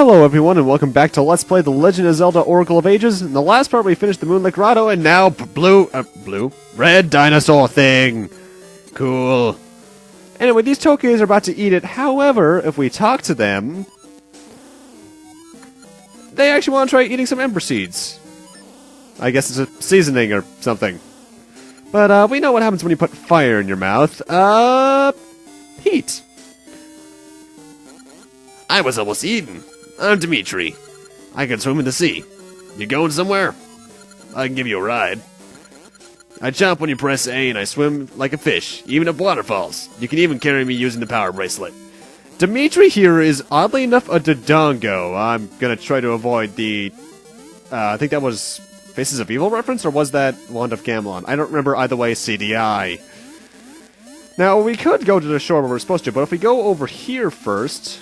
Hello everyone and welcome back to Let's Play The Legend of Zelda Oracle of Ages. In the last part we finished the Moonlit Grotto and now red dinosaur thing. Cool. Anyway, these Tokis are about to eat it. However, if we talk to them, they actually want to try eating some ember seeds. I guess it's a seasoning or something. But we know what happens when you put fire in your mouth. Heat. I was almost eaten. I'm Dimitri. I can swim in the sea. You going somewhere? I can give you a ride. I jump when you press A and I swim like a fish, even up waterfalls. You can even carry me using the power bracelet. Dimitri here is oddly enough a Dodongo. I'm gonna try to avoid the... I think that was Faces of Evil reference, or was that Wand of Gamelon? I don't remember either way, CDI. Now, we could go to the shore where we're supposed to, but if we go over here first...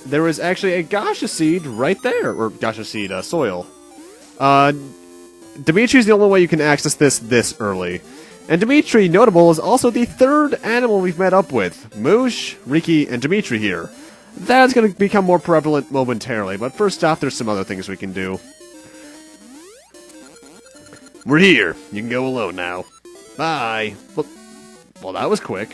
There is actually a Gasha seed right there, or Gasha seed soil. Dimitri's the only way you can access this early. And Dimitri, notable, is also the third animal we've met up with. Moosh, Riki, and Dimitri here. That's going to become more prevalent momentarily, but first off, there's some other things we can do. We're here. You can go alone now. Bye. Well, that was quick.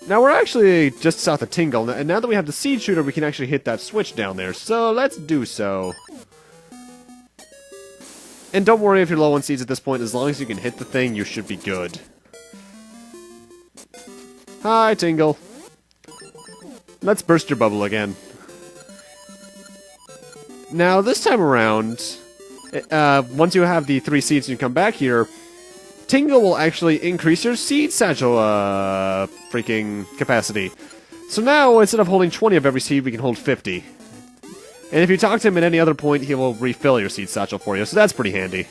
Now, we're actually just south of Tingle, and now that we have the seed shooter, we can actually hit that switch down there, so let's do so. And don't worry if you're low on seeds at this point, as long as you can hit the thing, you should be good. Hi, Tingle. Let's burst your bubble again. Now, this time around, once you have the 3 seeds and you come back here, Tingle will actually increase your seed satchel, freaking capacity. So now, instead of holding 20 of every seed, we can hold 50. And if you talk to him at any other point, he will refill your seed satchel for you, so that's pretty handy.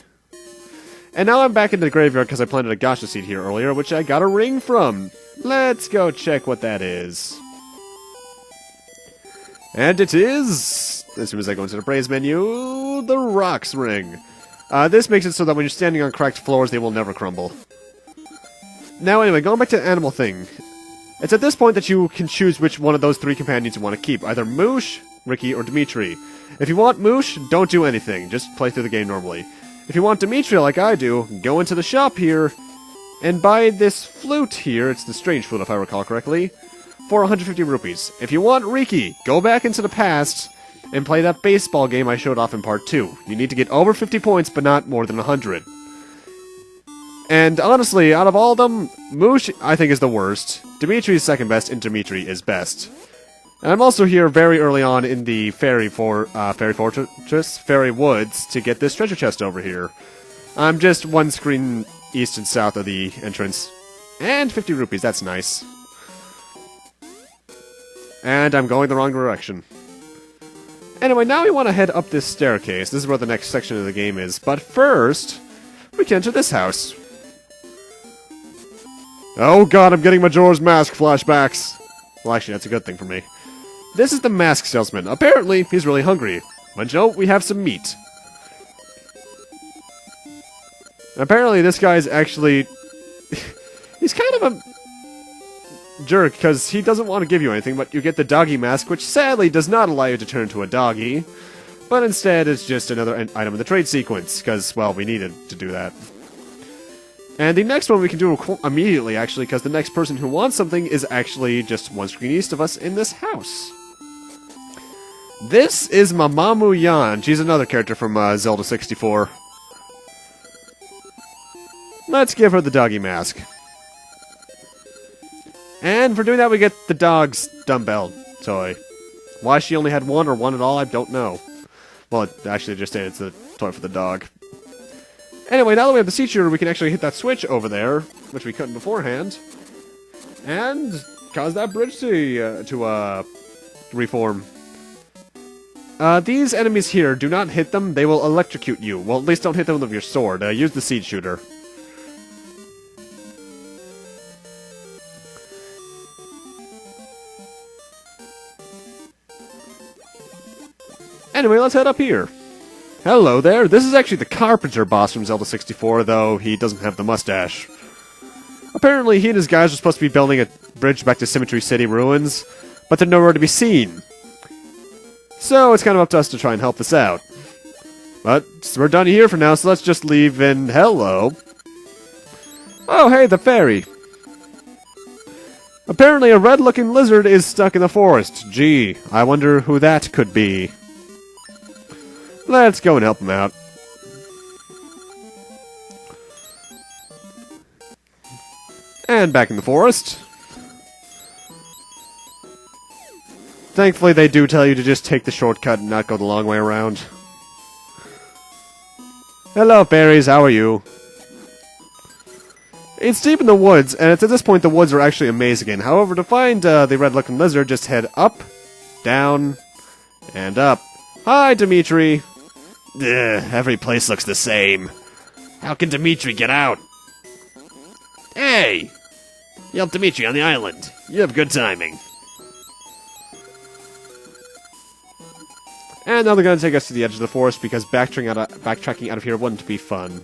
And now I'm back into the graveyard because I planted a Gasha seed here earlier, which I got a ring from. Let's go check what that is. And it is, as soon as I go into the praise menu, the Rocks ring. This makes it so that when you're standing on cracked floors, they will never crumble. Now anyway, going back to the animal thing. It's at this point that you can choose which one of those 3 companions you want to keep. Either Moosh, Riki, or Dimitri. If you want Moosh, don't do anything. Just play through the game normally. If you want Dimitri like I do, go into the shop here and buy this flute here. It's the strange flute if I recall correctly. For 150 rupees. If you want Riki, go back into the past and play that baseball game I showed off in part 2. You need to get over 50 points, but not more than 100. And honestly, out of all of them, Moosh, I think, is the worst. Dimitri is second best, and Dimitri is best. And I'm also here very early on in the Fairy Woods, to get this treasure chest over here. I'm just 1 screen east and south of the entrance. And 50 rupees, that's nice. And I'm going the wrong direction. Anyway, now we want to head up this staircase. This is where the next section of the game is. But first, we can enter this house. Oh god, I'm getting Majora's Mask flashbacks. Well, actually, that's a good thing for me. This is the mask salesman. Apparently, he's really hungry. But you know, we have some meat. Apparently, this guy's actually... he's kind of a jerk, because he doesn't want to give you anything, but you get the doggy mask, which sadly does not allow you to turn into a doggy, but instead is just another item in the trade sequence, because, well, we needed to do that. And the next one we can do immediately, actually, because the next person who wants something is actually just 1 screen east of us in this house. This is Mamamoo Yan. She's another character from Zelda 64. Let's give her the doggy mask. And for doing that, we get the dog's dumbbell toy. Why she only had 1 or 1 at all, I don't know. Well, it actually just said it's a toy for the dog. Anyway, now that we have the seed shooter, we can actually hit that switch over there, which we couldn't beforehand, and cause that bridge to reform. These enemies here, do not hit them, they will electrocute you. Well, at least don't hit them with your sword. Use the seed shooter. Anyway, let's head up here. Hello there, this is actually the carpenter boss from Zelda 64, though he doesn't have the mustache. Apparently, he and his guys are supposed to be building a bridge back to Symmetry City RUINS, but they're nowhere to be seen. So it's kind of up to us to try and help this out. But we're done here for now, so let's just leave and hello. Oh, hey, the fairy. Apparently a red-looking lizard is stuck in the forest. Gee, I wonder who that could be. Let's go and help him out. And back in the forest. Thankfully, they do tell you to just take the shortcut and not go the long way around. Hello, fairies. How are you? It's deep in the woods, and it's at this point the woods are actually a maze again. However, to find the red-looking lizard, just head up, down, and up. Hi, Dimitri. Ugh, every place looks the same. How can Dimitri get out? Hey! You helped Dimitri on the island. You have good timing. And now they're going to take us to the edge of the forest because backtracking out of here wouldn't be fun.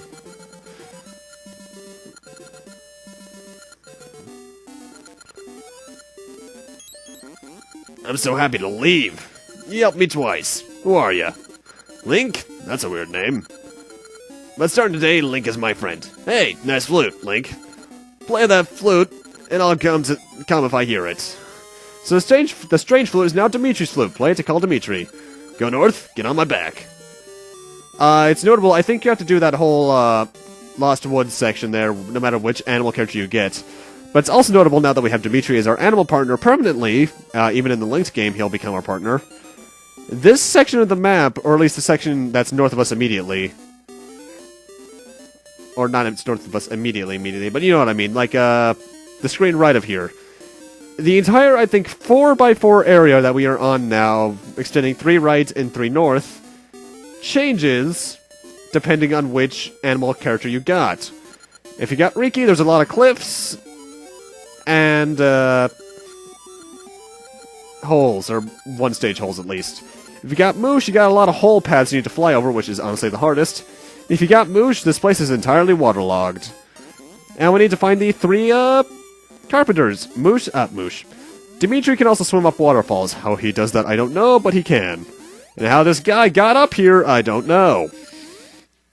I'm so happy to leave. You helped me twice. Who are you? Link? That's a weird name. But starting today, Link is my friend. Hey, nice flute, Link. Play that flute, and I'll come if I hear it. So the strange flute is now Dimitri's flute. Play it to call Dimitri. Go north, get on my back. It's notable, I think you have to do that whole Lost Woods section there, no matter which animal character you get. But it's also notable now that we have Dimitri as our animal partner permanently, even in the Linked game, he'll become our partner. This section of the map, or at least the section that's north of us immediately, or not it's north of us immediately, but you know what I mean, like the screen right of here. The entire, I think, 4x4 area that we are on now, extending 3 right and 3 north, changes depending on which animal character you got. If you got Riki, there's a lot of cliffs, and holes, or one-stage holes at least. If you got Moosh, you got a lot of hole paths you need to fly over, which is honestly the hardest. If you got Moosh, this place is entirely waterlogged. And we need to find the 3, carpenters. Moosh. Dimitri can also swim up waterfalls. How he does that, I don't know, but he can. And how this guy got up here, I don't know.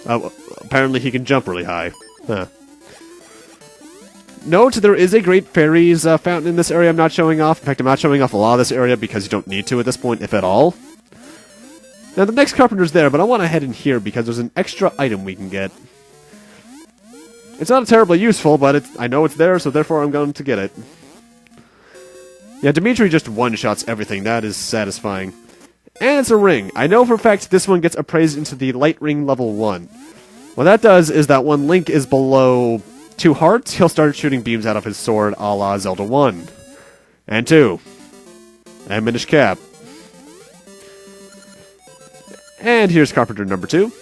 Apparently he can jump really high. Huh. Note, there is a great fairies fountain in this area I'm not showing off. In fact, I'm not showing off a lot of this area because you don't need to at this point, if at all. Now, the next carpenter's there, but I want to head in here because there's an extra item we can get. It's not terribly useful, but I know it's there, so therefore I'm going to get it. Yeah, Dimitri just one-shots everything. That is satisfying. And it's a ring. I know for a fact this one gets appraised into the Light Ring level 1. What that does is that when Link is below 2 hearts, he'll start shooting beams out of his sword a la Zelda 1. And 2. And Minish Cap. And here's Carpenter number 2.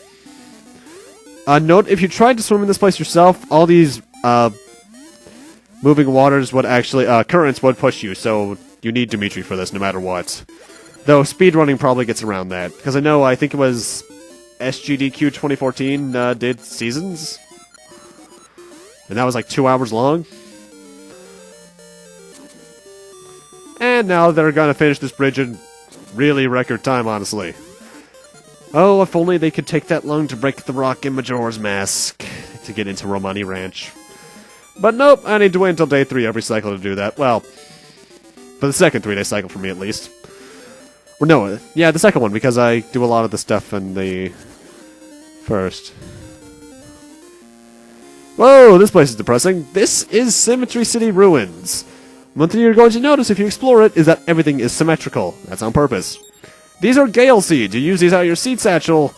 Note, if you tried to swim in this place yourself, all these moving waters would actually, currents would push you, so you need Dimitri for this no matter what. Though speedrunning probably gets around that, because I think it was SGDQ 2014 did seasons, and that was like 2 hours long. And now they're gonna finish this bridge in really record time, honestly. Oh, if only they could take that long to break the rock in Majora's Mask to get into Romani Ranch. But nope, I need to wait until day 3 every cycle to do that. Well, for the second 3-day cycle for me at least. Well, no, yeah, the second one, because I do a lot of the stuff in the first. Whoa, this place is depressing. This is Symmetry City RUINS. One thing you're going to notice if you explore it is that everything is symmetrical. That's on purpose. These are Gale Seeds. You use these out of your seed satchel,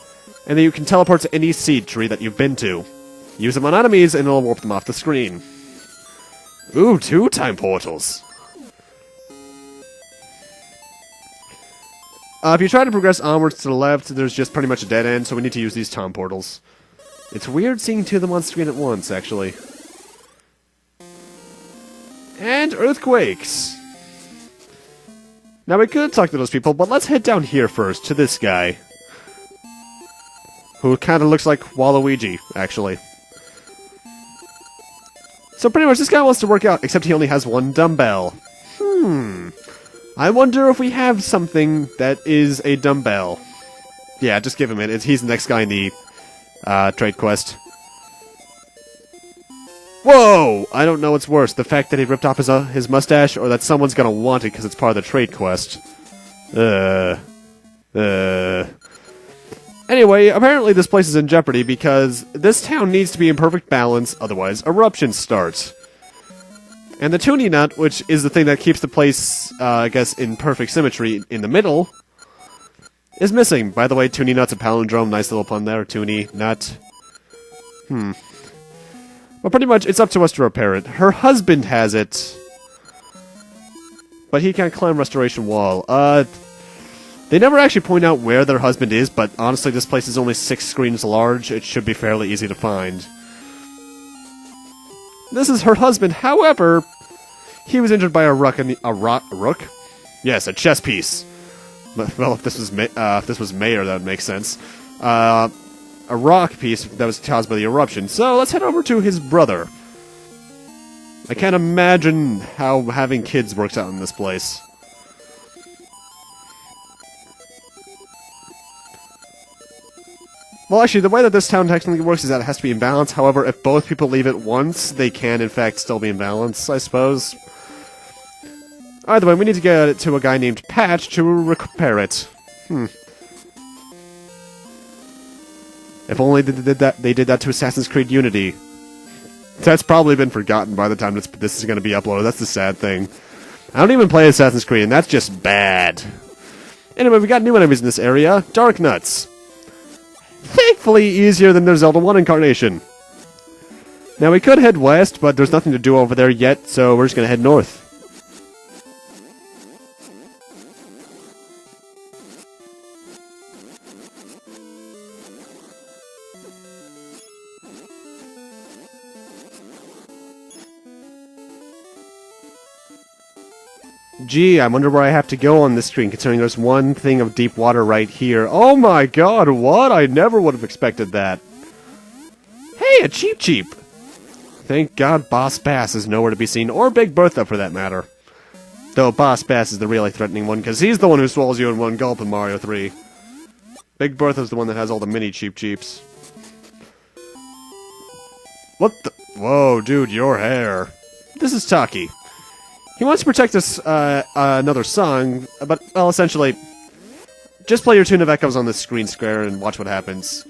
and then you can teleport to any seed tree that you've been to. Use them on enemies, and it'll warp them off the screen. Ooh, 2 time portals. If you try to progress onwards to the left, there's just pretty much a dead end, so we need to use these time portals. It's weird seeing 2 of them on screen at once, actually. And earthquakes. Now, we could talk to those people, but let's head down here first, to this guy. Who kind of looks like Waluigi, actually. So pretty much, this guy wants to work out, except he only has 1 dumbbell. I wonder if we have something that is a dumbbell. Yeah, just give him it. He's the next guy in the trade quest. Whoa! I don't know what's worse, the fact that he ripped off his mustache, or that someone's gonna want it because it's part of the trade quest. Anyway, apparently this place is in jeopardy because this town needs to be in perfect balance, otherwise eruptions start. And the tuning nut, which is the thing that keeps the place, I guess, in perfect symmetry in the middle, is missing. By the way, tuning nut's a palindrome, nice little pun there, tuning nut. Well, pretty much, it's up to us to repair it. Her husband has it, but he can't climb Restoration Wall. They never actually point out where their husband is, but honestly, this place is only 6 screens large. It should be fairly easy to find. This is her husband. However, he was injured by a rook? Yes, a chess piece. Well, if this was Mayor, that would make sense. A rock piece that was caused by the eruption. So let's head over to his brother. I can't imagine how having kids works out in this place. Well, actually, the way that this town technically works is that it has to be in balance. However, if both people leave it once, they can, in fact, still be in balance, I suppose. Either way, we need to get it to a guy named Patch to repair it. If only they did that to Assassin's Creed Unity. That's probably been forgotten by the time this is going to be uploaded. That's the sad thing. I don't even play Assassin's Creed, and that's just bad. Anyway, we got new enemies in this area. Dark Nuts. Thankfully easier than their Zelda 1 incarnation. Now, we could head west, but there's nothing to do over there yet, so we're just going to head north. Gee, I wonder where I have to go on this screen, considering there's one thing of deep water right here. Oh my god, what? I never would have expected that. Hey, a Cheep Cheep! Thank god Boss Bass is nowhere to be seen, or Big Bertha for that matter. Though Boss Bass is the really threatening one, because he's the one who swallows you in one gulp in Mario 3. Big Bertha's the one that has all the mini Cheep Cheeps. What the? Whoa, dude, your hair. This is Taki. He wants to protect us, another song, but, well, essentially, just play your tune of echoes on this screen square and watch what happens.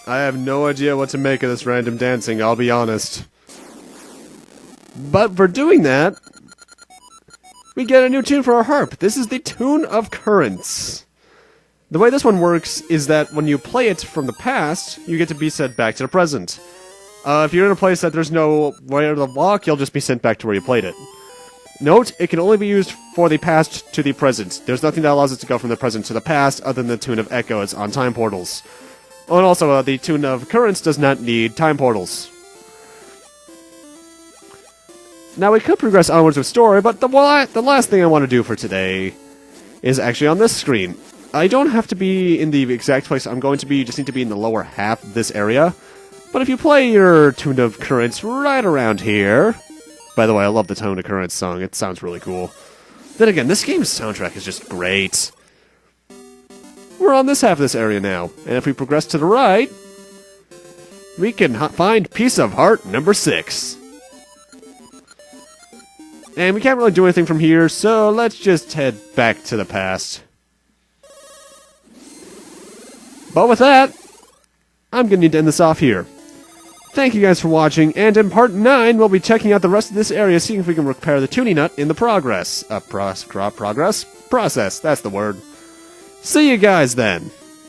I have no idea what to make of this random dancing, I'll be honest. But for doing that, we get a new tune for our harp. This is the Tune of Currents. The way this one works is that when you play it from the past, you get to be sent back to the present. If you're in a place that there's no way to walk, you'll just be sent back to where you played it. Note, it can only be used for the past to the present. There's nothing that allows it to go from the present to the past other than the Tune of Echoes on time portals. Oh, and also, the Tune of Currents does not need time portals. Now, we could progress onwards with story, but the last thing I want to do for today is actually on this screen. I don't have to be in the exact place I'm going to be, you just need to be in the lower half of this area. But if you play your Tune of Currents right around here... By the way, I love the Tune of Currents song, it sounds really cool. Then again, this game's soundtrack is just great. We're on this half of this area now, and if we progress to the right, we can find Piece of Heart number 6. And we can't really do anything from here, so let's just head back to the past. But with that, I'm going to need to end this off here. Thank you guys for watching, and in part 9, we'll be checking out the rest of this area, seeing if we can repair the tuning nut in the process, that's the word. See you guys then.